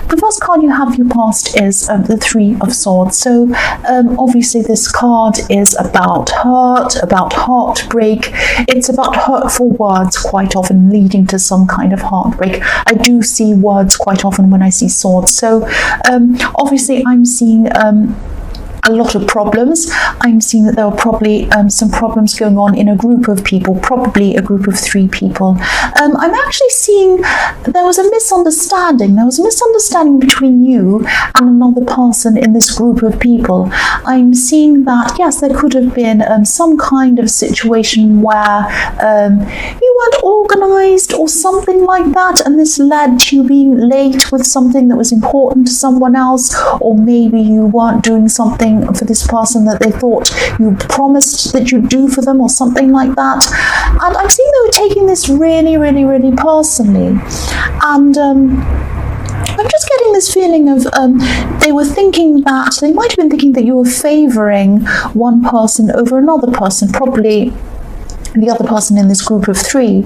the first card you have your past is the Three of Swords. So obviously this card is about hurt, about heartbreak. It's about hurtful words quite often leading to some kind of heartbreak. I do see words quite often when I see swords. So obviously I'm seeing a lot of problems. I'm seeing that there are probably some problems going on in a group of people, probably a group of 3 people. I'm actually seeing there was a misunderstanding. There was a misunderstanding between you and another person in this group of people. I'm seeing that, yes, there could have been some kind of situation where you weren't organized or something like that, and this led to you being late with something that was important to someone else, or maybe you weren't doing something for this person that they thought you promised that you'd do for them or something like that. And I'm seeing they were taking this really, really, really personally. And I'm just getting this feeling of they were thinking that, they might have been thinking that you were favouring one person over another person, probably the other person in this group of 3.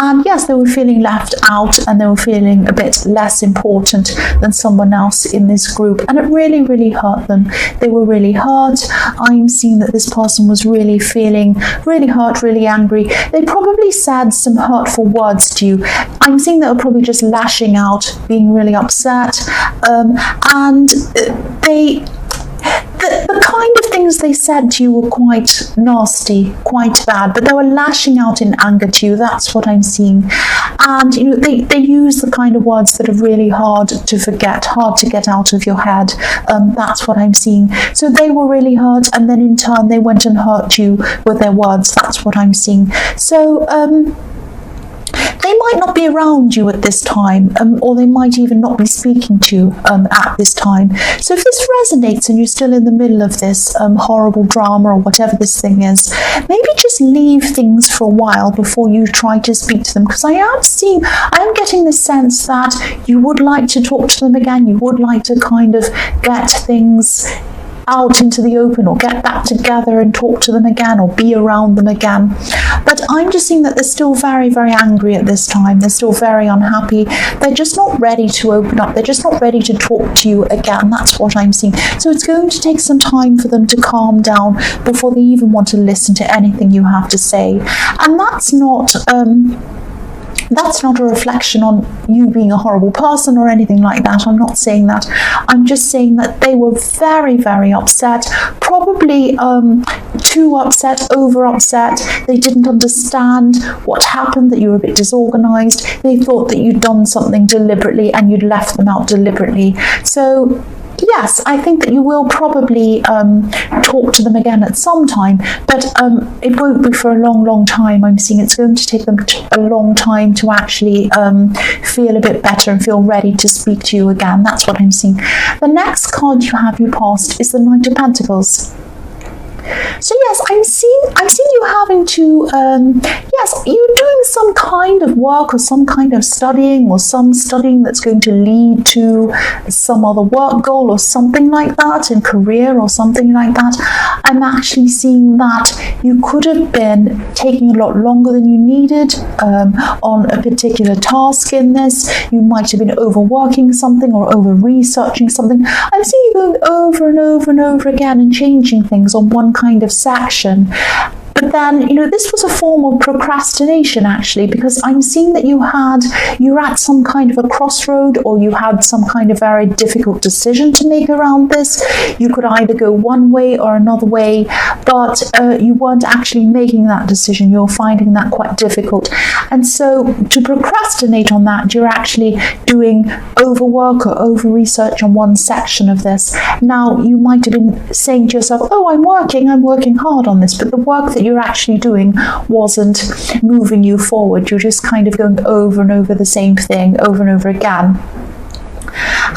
And yes, they were feeling left out and they were feeling a bit less important than someone else in this group, and it really, really hurt them. They were really hurt. I'm seeing that this person was really feeling really hurt, really angry. They probably said some hurtful words to you. I'm seeing they were probably just lashing out, being really upset, and the kind of things they said to you were quite nasty, quite bad, but they were lashing out in anger to you. That's what I'm seeing. And you know, they use the kind of words that are really hard to forget, hard to get out of your head. That's what I'm seeing. So they were really hurt, and then in turn they went and hurt you with their words. That's what I'm seeing. So they might not be around you at this time, or they might even not be speaking to you at this time. So if this resonates and you're still in the middle of this horrible drama or whatever this thing is, maybe just leave things for a while before you try to speak to them, because I am getting the sense that you would like to talk to them again. You would like to kind of get things out into the open, or get back together and talk to them again, or be around them again. But I'm just seeing that they're still very, very angry at this time. They're still very unhappy. They're just not ready to open up. They're just not ready to talk to you again. That's what I'm seeing. So it's going to take some time for them to calm down before they even want to listen to anything you have to say. And that's not a reflection on you being a horrible person or anything like that. I'm not saying that. I'm just saying that they were very, very upset, probably too upset, over upset. They didn't understand what happened, that you were a bit disorganized. They thought that you'd done something deliberately and you'd left them out deliberately. So yes, I think that you will probably talk to them again at some time, but it won't be for a long, long time. I'm seeing it's going to take them a long time to actually feel a bit better and feel ready to speak to you again. That's what I'm seeing. The next card you have your past is the Knight of Pentacles. So yes, I'm seeing you having to, yes, you're doing some kind of work or some kind of studying, or some studying that's going to lead to some other work goal or something like that, in career or something like that. I'm actually seeing that you could have been taking a lot longer than you needed on a particular task in this. You might have been overworking something or over-researching something. I'm seeing you going over and over and over again and changing things on one kind of section. But then, you know, this was a form of procrastination actually, because I'm seeing that you're at some kind of a crossroad, or you had some kind of very difficult decision to make around this. You could either go one way or another way, but you weren't actually making that decision. You're finding that quite difficult. And so to procrastinate on that, you're actually doing overwork or over-research on one section of this. Now, you might have been saying to yourself, oh, I'm working hard on this, but the work that you're actually doing wasn't moving you forward. You're just kind of going over and over the same thing over and over again.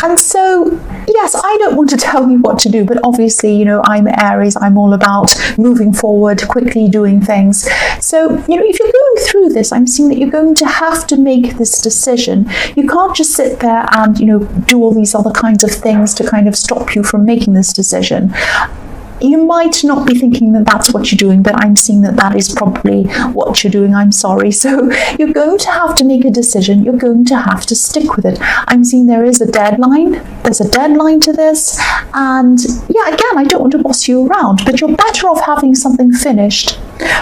And so, yes, I don't want to tell you what to do, but obviously, you know, I'm Aries. I'm all about moving forward, quickly doing things. So, you know, if you're going through this, I'm seeing that you're going to have to make this decision. You can't just sit there and, you know, do all these other kinds of things to kind of stop you from making this decision. you might not be thinking that that's what you're doing, but I'm seeing that that is probably what you're doing. I'm sorry. So you're going to have to make a decision. You're going to have to stick with it. I'm seeing there is a deadline. There's a deadline to this. And yeah, again, I don't want to boss you around, but you're better off having something finished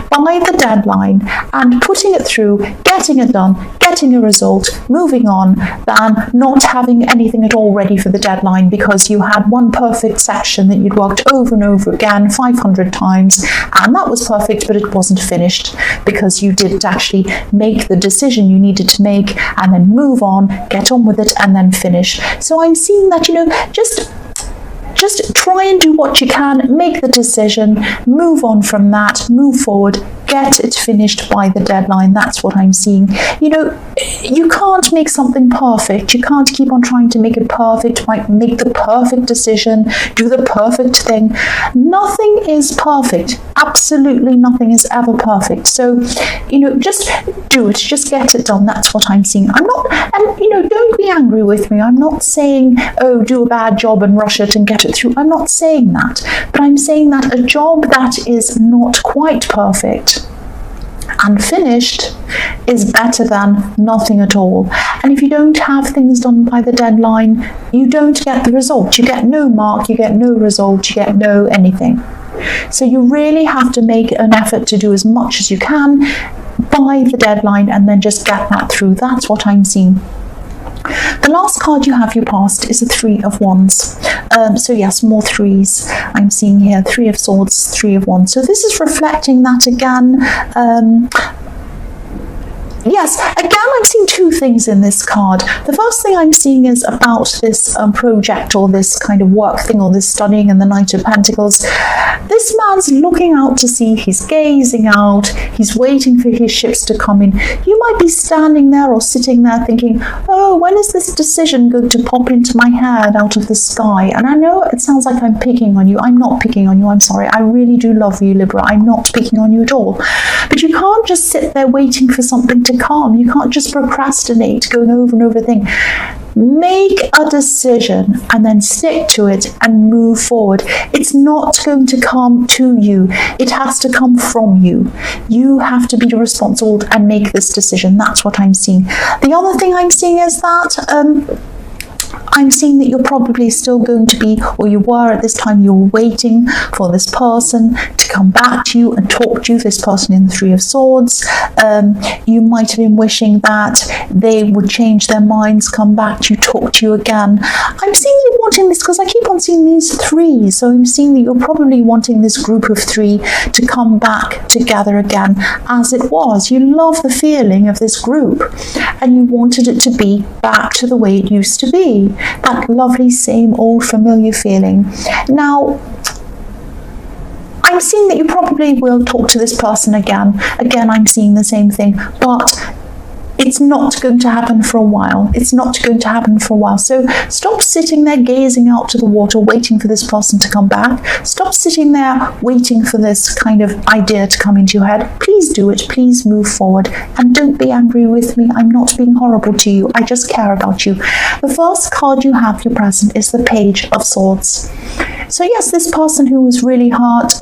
by the deadline and putting it through, getting it done, getting a result, moving on, than not having anything at all ready for the deadline because you had one perfect section that you'd worked over and over again 500 times, and that was perfect, but it wasn't finished because you didn't actually make the decision you needed to make and then move on, get on with it, and then finish. So I'm seeing that, just try and do what you can, make the decision, move on from that, move forward, get it finished by the deadline. That's what I'm seeing. You can't make something perfect. You can't keep on trying to make it perfect, make the perfect decision, do the perfect thing. Nothing is perfect. Absolutely nothing is ever perfect. So, just do it. Just get it done. That's what I'm seeing. I'm not, and don't be angry with me. I'm not saying, oh, do a bad job and rush it and get it through. I'm not saying that. But I'm saying that a job that is not quite perfect and finished is better than nothing at all. And if you don't have things done by the deadline, you don't get the result. You get no mark, you get no result, you get no anything. So you really have to make an effort to do as much as you can by the deadline and then just get that through. That's what I'm seeing. The last card you have, you passed, is a 3 of Wands. So yes, more threes. I'm seeing here 3 of Swords, 3 of Wands. So this is reflecting that again. Yes, again, I'm seeing two things in this card. The first thing I'm seeing is about this project or this kind of work thing or this studying and the Knight of Pentacles. This man's looking out to sea, he's gazing out, he's waiting for his ships to come in. You might be standing there or sitting there thinking, oh, when is this decision going to pop into my head out of the sky? And I know it sounds like I'm picking on you. I'm not picking on you, I'm sorry. I really do love you, Libra. I'm not picking on you at all. But you can't just sit there waiting for something to come. You can't just procrastinate, going over and over things. Make a decision and then stick to it and move forward. It's not going to come to you. It has to come from you. You have to be responsible and make this decision. That's what I'm seeing. The other thing I'm seeing is that I'm seeing that you're probably still going to be, or you were at this time, you're waiting for this person to come back to you and talk to you, this person in the 3 of Swords. You might have been wishing that they would change their minds, come back to you, talk to you again. I'm seeing you wanting this because I keep on seeing these 3s. So I'm seeing that you're probably wanting this group of 3 to come back together again as it was. You love the feeling of this group and you wanted it to be back to the way it used to be. That lovely, same old familiar feeling. Now, I'm seeing that you probably will talk to this person again. Again, I'm seeing the same thing, but it's not going to happen for a while. It's not going to happen for a while. So stop sitting there gazing out to the water, waiting for this person to come back. Stop sitting there waiting for this kind of idea to come into your head. Please do it. Please move forward. And don't be angry with me. I'm not being horrible to you. I just care about you. The first card you have, your present, is the Page of Swords. So yes, this person who was really hurt,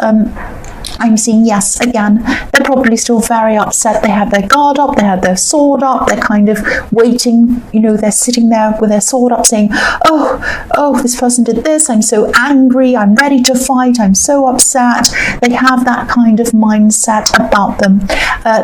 I'm seeing, yes, again, they're probably still very upset. They have their guard up, they have their sword up, they're kind of waiting, they're sitting there with their sword up saying, oh, this person did this, I'm so angry, I'm ready to fight, I'm so upset. They have that kind of mindset about them.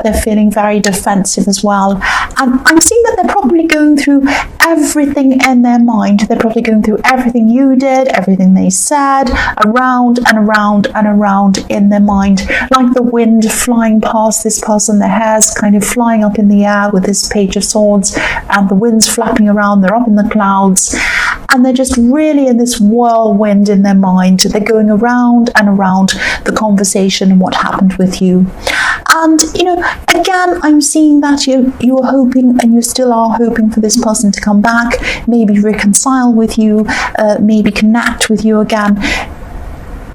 They're feeling very defensive as well. And I'm seeing that they're probably going through everything in their mind. They're probably going through everything you did, everything they said, around and around and around in their mind. Like the wind flying past this person, their hair's kind of flying up in the air with this Page of Swords, and the wind's flapping around, they're up in the clouds, and they're just really in this whirlwind in their mind. They're going around and around the conversation and what happened with you. And, again, I'm seeing that you are hoping, and you still are hoping, for this person to come back, maybe reconcile with you, maybe connect with you again.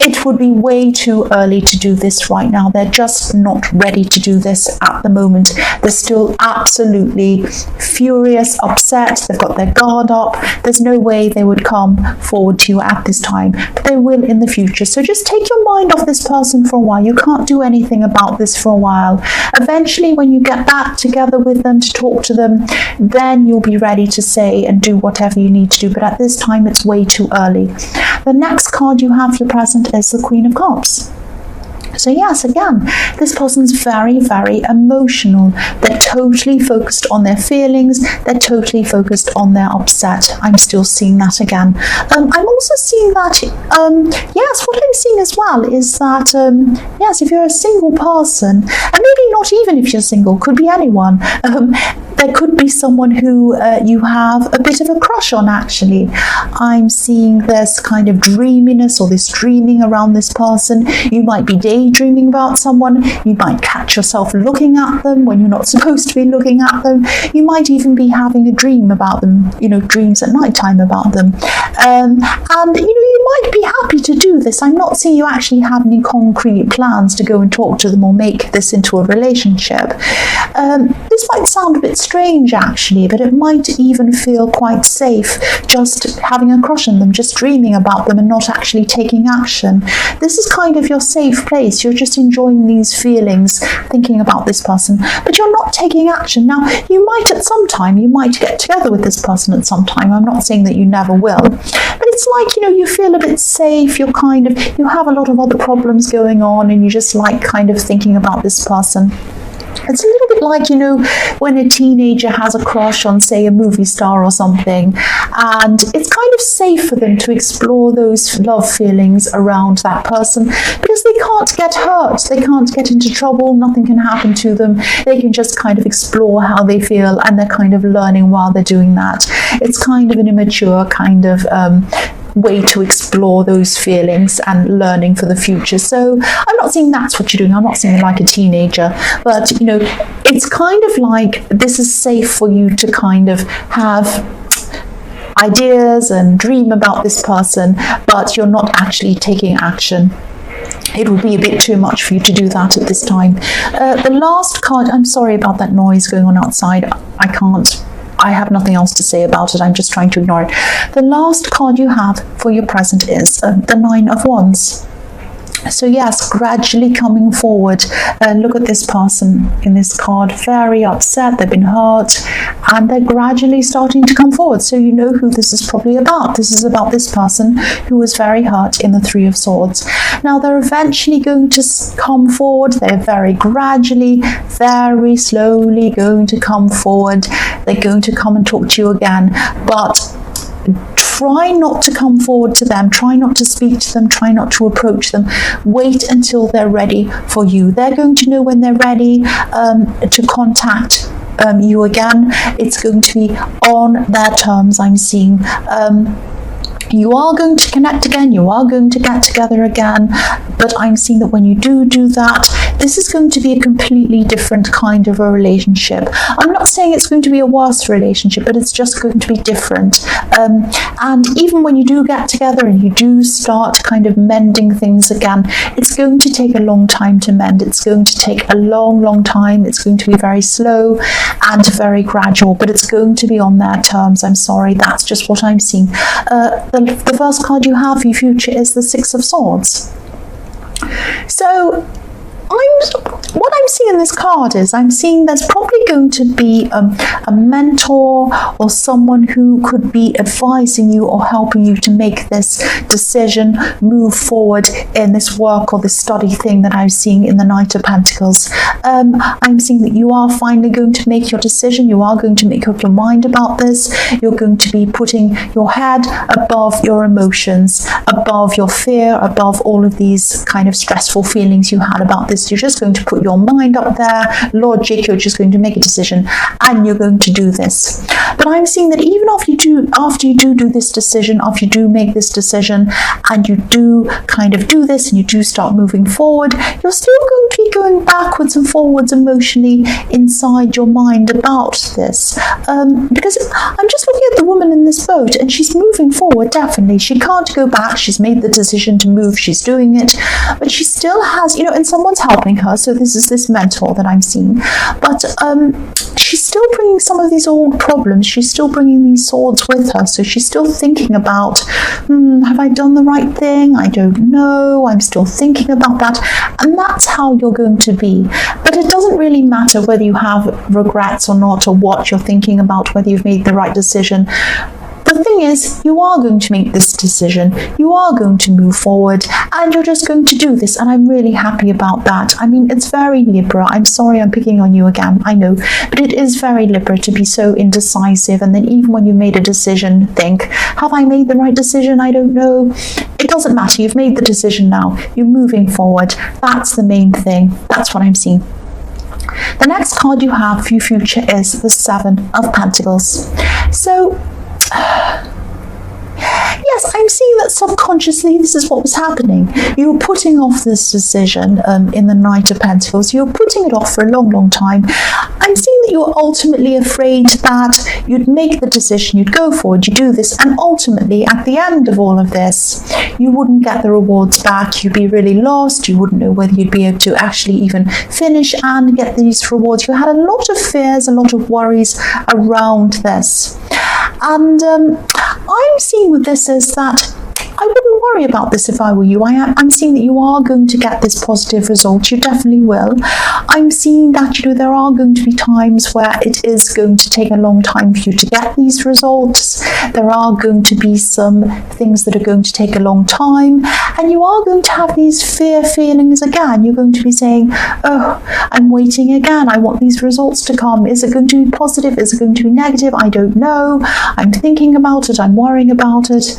it would be way too early to do this right now. They're just not ready to do this at the moment. They're still absolutely furious, upset. They've got their guard up. There's no way they would come forward to you at this time, but they will in the future. So just take your mind off this person for a while. You can't do anything about this for a while. Eventually, when you get back together with them to talk to them, then you'll be ready to say and do whatever you need to do. But at this time, it's way too early. The next card you have for the present is the Queen of Cups. So yes, again, this person's very, very emotional. They're totally focused on their feelings. They're totally focused on their upset. I'm still seeing that again. I'm also seeing that, yes, what I'm seeing as well is that, yes, if you're a single person, and maybe not even if you're single, could be anyone, there could be someone who you have a bit of a crush on, actually. I'm seeing this kind of dreaminess or this dreaming around this person. You might be daydreaming about someone. You might catch yourself looking at them when you're not supposed to be looking at them. You might even be having a dream about them, dreams at night time about them. And, you might be happy to do this. I'm not saying you actually have any concrete plans to go and talk to them or make this into a relationship. This might sound a bit strange, actually, but it might even feel quite safe just having a crush on them, just dreaming about them and not actually taking action. This is kind of your safe place. You're just enjoying these feelings, thinking about this person, but you're not taking action. Now, you might at some time, you might get together with this person at some time. I'm not saying that you never will, but it's like, you feel a bit safe. You have a lot of other problems going on and you just like kind of thinking about this person. It's a little bit like, when a teenager has a crush on, say, a movie star or something, and it's kind of safe for them to explore those love feelings around that person because they can't get hurt, they can't get into trouble, nothing can happen to them. They can just kind of explore how they feel and they're kind of learning while they're doing that. It's kind of an immature kind of way to explore those feelings and learning for the future. So I'm not saying that's what you're doing. I'm not saying like a teenager, but it's kind of like this is safe for you to kind of have ideas and dream about this person, but you're not actually taking action. It would be a bit too much for you to do that at this time. The last card, I'm sorry about that noise going on outside. I have nothing else to say about it. I'm just trying to ignore it. The last card you have for your present is the Nine of Wands. So yes, gradually coming forward. Look at this person in this card, very upset, they've been hurt, and they're gradually starting to come forward. So you know who this is probably about. This is about this person who was very hurt in the Three of Swords. Now they're eventually going to come forward. They're very gradually, very slowly going to come forward. They're going to come and talk to you again, but try not to come forward to them, try not to speak to them, try not to approach them. Wait until they're ready for you. They're going to know when they're ready to contact you again. It's going to be on their terms, I'm seeing. You are going to connect again, you are going to get together again, but I'm seeing that when you do that, this is going to be a completely different kind of a relationship. I'm not saying it's going to be a worse relationship, but it's just going to be different. And even when you do get together and you do start kind of mending things again, it's going to take a long time to mend. It's going to take a long, long time. It's going to be very slow and very gradual, but it's going to be on their terms. I'm sorry, that's just what I'm seeing. The first card you have for your future is the Six of Swords. So what I'm seeing in this card is I'm seeing there's probably going to be a mentor or someone who could be advising you or helping you to make this decision, move forward in this work or this study thing that I'm seeing in the Knight of Pentacles. I'm seeing that you are finally going to make your decision. You are going to make up your mind about this. You're going to be putting your head above your emotions, above your fear, above all of these kind of stressful feelings you had about this this. You're just going to put your mind up there, logic, you're just going to make a decision, and you're going to do this. But I'm seeing that even after you do this decision, after you do make this decision, and you do kind of do this, and you do start moving forward, you're still going to be going backwards and forwards emotionally inside your mind about this. Because I'm just looking at the woman in this boat, and she's moving forward, definitely. She can't go back. She's made the decision to move. She's doing it. But she still has, and someone's helping her. So this is this mentor that I'm seeing. But she's still bringing some of these old problems. She's still bringing these swords with her. So she's still thinking about, have I done the right thing? I don't know. I'm still thinking about that. And that's how you're going to be. But it doesn't really matter whether you have regrets or not, or what you're thinking about, whether you've made the right decision. The thing is, you are going to make this decision, you are going to move forward, and you're just going to do this, and I'm really happy about that. I mean, it's very Libra. I'm sorry I'm picking on you again, I know, but it is very Libra to be so indecisive, and then even when you made a decision, think, have I made the right decision? I don't know. It doesn't matter. You've made the decision now. You're moving forward. That's the main thing. That's what I'm seeing. The next card you have for your future is the Seven of Pentacles. So, yes, I'm seeing that subconsciously this is what was happening. You were putting off this decision in the Knight of Pentacles. You were putting it off for a long, long time. I'm seeing that you were ultimately afraid that you'd make the decision, you'd go forward, you do this, and ultimately at the end of all of this, you wouldn't get the rewards back. You'd be really lost. You wouldn't know whether you'd be able to actually even finish and get these rewards. You had a lot of fears, a lot of worries around this. And I'm seeing with this is that I wouldn't worry about this if I were you. I'm seeing that you are going to get this positive result. You definitely will. I'm seeing that, there are going to be times where it is going to take a long time for you to get these results. There are going to be some things that are going to take a long time, and you are going to have these fear feelings again. You're going to be saying, oh, I'm waiting again. I want these results to come. Is it going to be positive? Is it going to be negative? I don't know. I'm thinking about it. I'm worrying about it.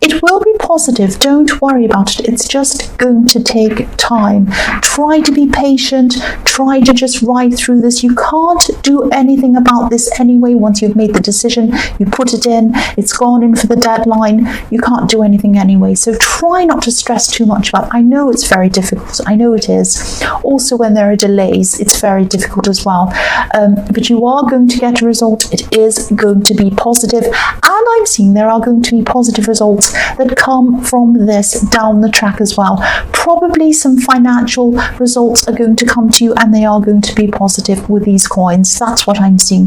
It will be positive. Don't worry about it. It's just going to take time. Try to be patient. Try to just ride through this. You can't do anything about this anyway. Once you've made the decision, you put it in, it's gone in for the deadline. You can't do anything anyway. So try not to stress too much about it. I know it's very difficult. I know it is. Also, when there are delays, it's very difficult as well. But you are going to get a result. It is going to be positive. And I'm seeing there are going to be positive results that come from this down the track as well. Probably some financial results are going to come to you, and they are going to be positive with these coins. That's what I'm seeing.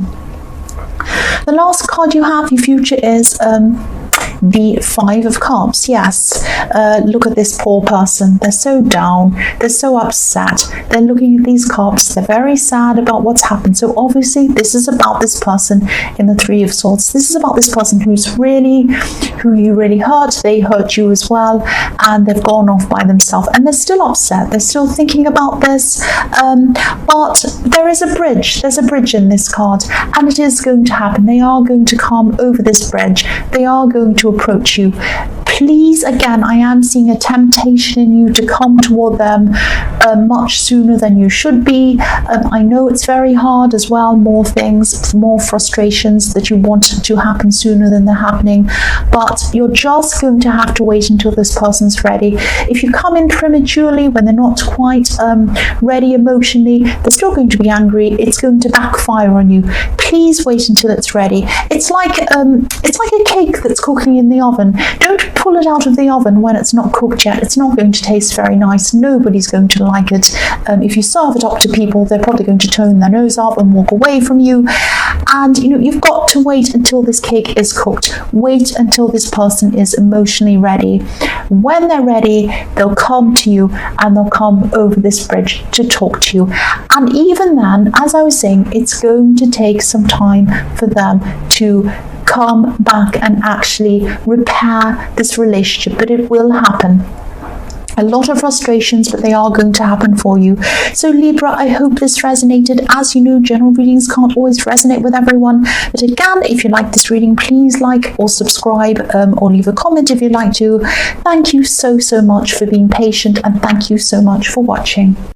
The last card you have, your future, is the Five of Cups. Yes, look at this poor person. They're so down. They're so upset. They're looking at these cups. They're very sad about what's happened. So obviously this is about this person in the Three of Swords. This is about this person who you really hurt. They hurt you as well, and they've gone off by themselves, and they're still upset. They're still thinking about this, but there is a bridge. There's a bridge in this card, and it is going to happen. They are going to come over this bridge. They are going to approach you. Please, again, I am seeing a temptation in you to come toward them much sooner than you should be. I know it's very hard as well. More things, more frustrations that you want to happen sooner than they're happening. But you're just going to have to wait until this person's ready. If you come in prematurely when they're not quite ready emotionally, they're still going to be angry. It's going to backfire on you. Please wait until it's ready. It's like a cake that's cooking in the oven. Don't pull it out of the oven when it's not cooked yet. It's not going to taste very nice. Nobody's going to like it. If you serve it up to people, they're probably going to turn their nose up and walk away from you. And you've got to wait until this cake is cooked. Wait until this person is emotionally ready. When they're ready, they'll come to you, and they'll come over this bridge to talk to you. And even then, as I was saying, it's going to take some time for them to come back and actually repair this relationship, but it will happen. A lot of frustrations, but they are going to happen for you. So Libra, I hope this resonated. As you know, general readings can't always resonate with everyone, but again, if you like this reading, please like or subscribe, or leave a comment if you'd like to. Thank you so much for being patient, and thank you so much for watching.